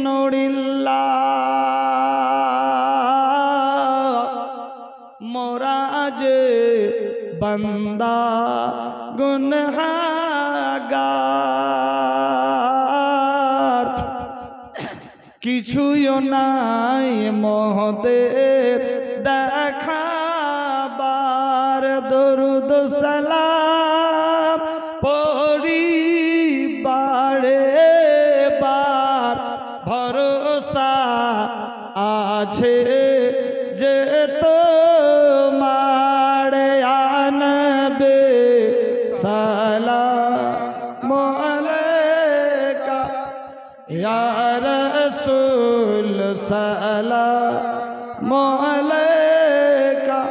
नूरिल्लाह मोरा जे बंदा गुनहगार किछुयो नाई मोहदेर देखाबार दरुद सलाम पड़ी बारे बार भरोसा आछे जे तोमार आनबे सलाम अलैका या रसूल सलाम अलैका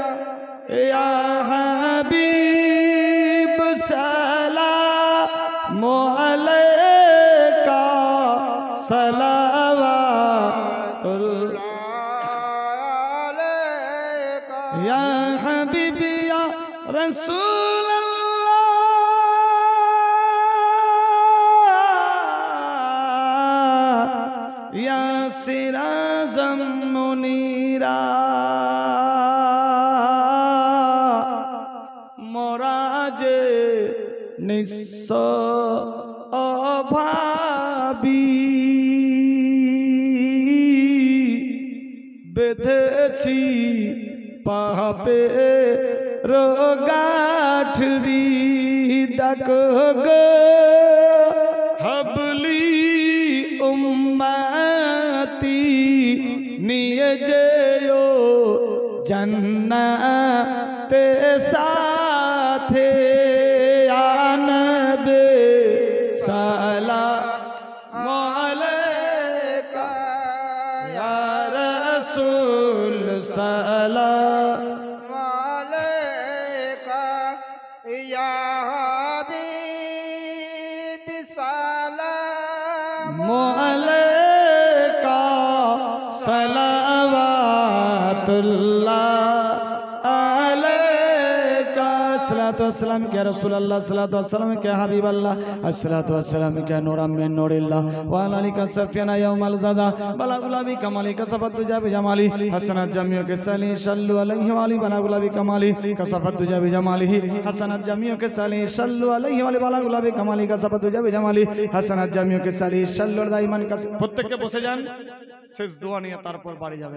या हबीब सलाम अलैका सलावतुल्लाह अलैका या हबीब या रसूल या सिराजम मुनीरा मोरा जे निस्स अभाबी बेधेছি पापे रोगाठरी डाक गो हबली उम्मती निये जेयो जन्नते साथे आनबे सलाम अलैका या रसूल सलाम अलैका या हबीब सलाम अलैका सलावतुल्लाह अलैका अस्सलातु वस्सलाम क्या रसूल अल्लाह अस्सलातु वस्सलाम क्या हबीब अल्लाह अस्सलातु वस्सलाम क्या नूरम मिन नूरिल्लाह व अलालिका सफियाना यौमल ज़ज़ा बला गुलाबी कमाली कसफत तुजा बिजमाली हसनत जमियों के सली सल्लु अलैहि वाली बला गुलाबी कमाली कसफत तुजा बिजमाली हसनत जमियों के सली सल्लु अलैहि वाली बला गुलाबी कमाली कसफत तुजा बिजमाली हसनत जमियों के सली सल्लु दाइमान का प्रत्येकকে বসে যান শেষ দোয়া নিয়ে তারপর বাড়ি যাবেন।